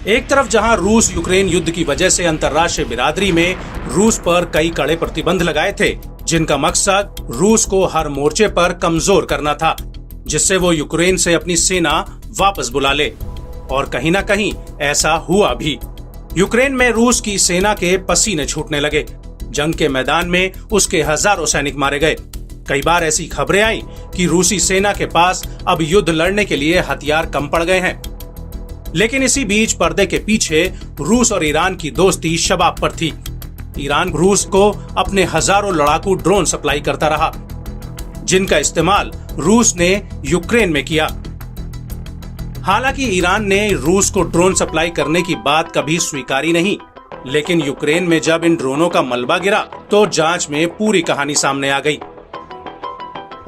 एक तरफ जहां रूस यूक्रेन युद्ध की वजह से अंतर्राष्ट्रीय बिरादरी में रूस पर कई कड़े प्रतिबंध लगाए थे, जिनका मकसद रूस को हर मोर्चे पर कमजोर करना था, जिससे वो यूक्रेन से अपनी सेना वापस बुला ले। और कहीं ना कहीं ऐसा हुआ भी। यूक्रेन में रूस की सेना के पसीने छूटने लगे। जंग के मैदान में उसके हजारों सैनिक मारे गए। कई बार ऐसी खबरें आई कि रूसी सेना के पास अब युद्ध लड़ने के लिए हथियार कम पड़ गए हैं। लेकिन इसी बीच पर्दे के पीछे रूस और ईरान की दोस्ती शबाब पर थी। ईरान रूस को अपने हजारों लड़ाकू ड्रोन सप्लाई करता रहा, जिनका इस्तेमाल रूस ने यूक्रेन में किया। हालांकि ईरान ने रूस को ड्रोन सप्लाई करने की बात कभी स्वीकारी नहीं, लेकिन यूक्रेन में जब इन ड्रोनों का मलबा गिरा तो जांच में पूरी कहानी सामने आ गई।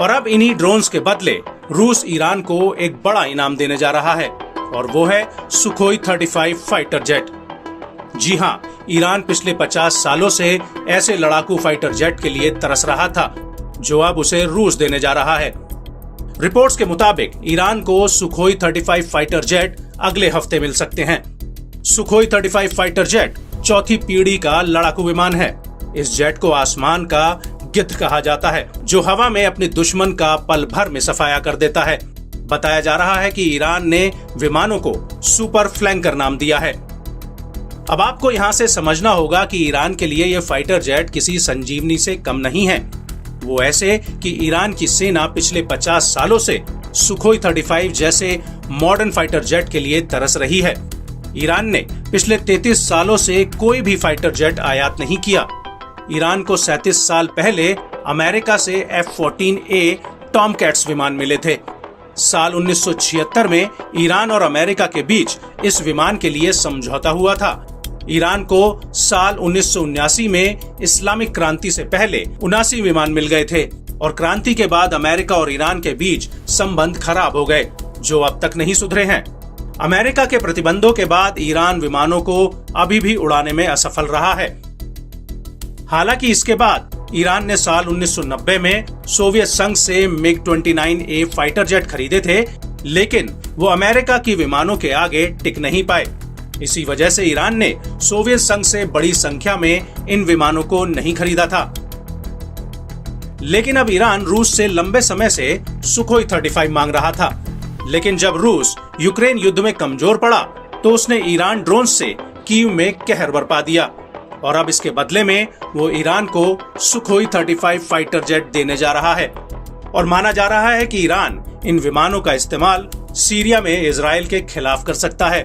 और अब इन्हीं ड्रोन्स के बदले रूस ईरान को एक बड़ा इनाम देने जा रहा है, और वो है सुखोई 35 फाइटर जेट। जी हाँ, ईरान पिछले 50 सालों से ऐसे लड़ाकू फाइटर जेट के लिए तरस रहा था, जो अब उसे रूस देने जा रहा है। रिपोर्ट्स के मुताबिक ईरान को सुखोई 35 फाइटर जेट अगले हफ्ते मिल सकते हैं। सुखोई 35 फाइटर जेट चौथी पीढ़ी का लड़ाकू विमान है। इस जेट को आसमान का गिद्ध कहा जाता है, जो हवा में अपने दुश्मन का पल भर में सफाया कर देता है। बताया जा रहा है कि ईरान ने विमानों को सुपर फ्लैंकर नाम दिया है। अब आपको यहाँ से समझना होगा कि ईरान के लिए ये फाइटर जेट किसी संजीवनी से कम नहीं है। वो ऐसे कि ईरान की सेना पिछले 50 सालों से सुखोई 35 जैसे मॉडर्न फाइटर जेट के लिए तरस रही है। ईरान ने पिछले 33 सालों से कोई भी फाइटर जेट आयात नहीं किया। ईरान को 37 साल पहले अमेरिका से F-14A टॉमकैट्स विमान मिले थे। साल 1976 में ईरान और अमेरिका के बीच इस विमान के लिए समझौता हुआ था। ईरान को साल 1979 में इस्लामिक क्रांति से पहले 79 विमान मिल गए थे, और क्रांति के बाद अमेरिका और ईरान के बीच संबंध खराब हो गए, जो अब तक नहीं सुधरे हैं। अमेरिका के प्रतिबंधों के बाद ईरान विमानों को अभी भी उड़ाने में असफल रहा है। हालांकि इसके बाद ईरान ने साल 1990 में सोवियत संघ से MiG-29A फाइटर जेट खरीदे थे, लेकिन वो अमेरिका की विमानों के आगे टिक नहीं पाए। इसी वजह से ईरान ने सोवियत संघ से बड़ी संख्या में इन विमानों को नहीं खरीदा था। लेकिन अब ईरान रूस से लंबे समय से सुखोई 35 मांग रहा था। लेकिन जब रूस यूक्रेन युद्ध में कमजोर पड़ा तो उसने ईरान ड्रोन से कीव में कहर बरपा दिया, और अब इसके बदले में वो ईरान को सुखोई 35 फाइटर जेट देने जा रहा है। और माना जा रहा है कि ईरान इन विमानों का इस्तेमाल सीरिया में इजराइल के खिलाफ कर सकता है,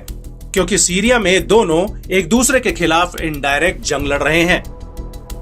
क्योंकि सीरिया में दोनों एक दूसरे के खिलाफ इनडायरेक्ट जंग लड़ रहे हैं।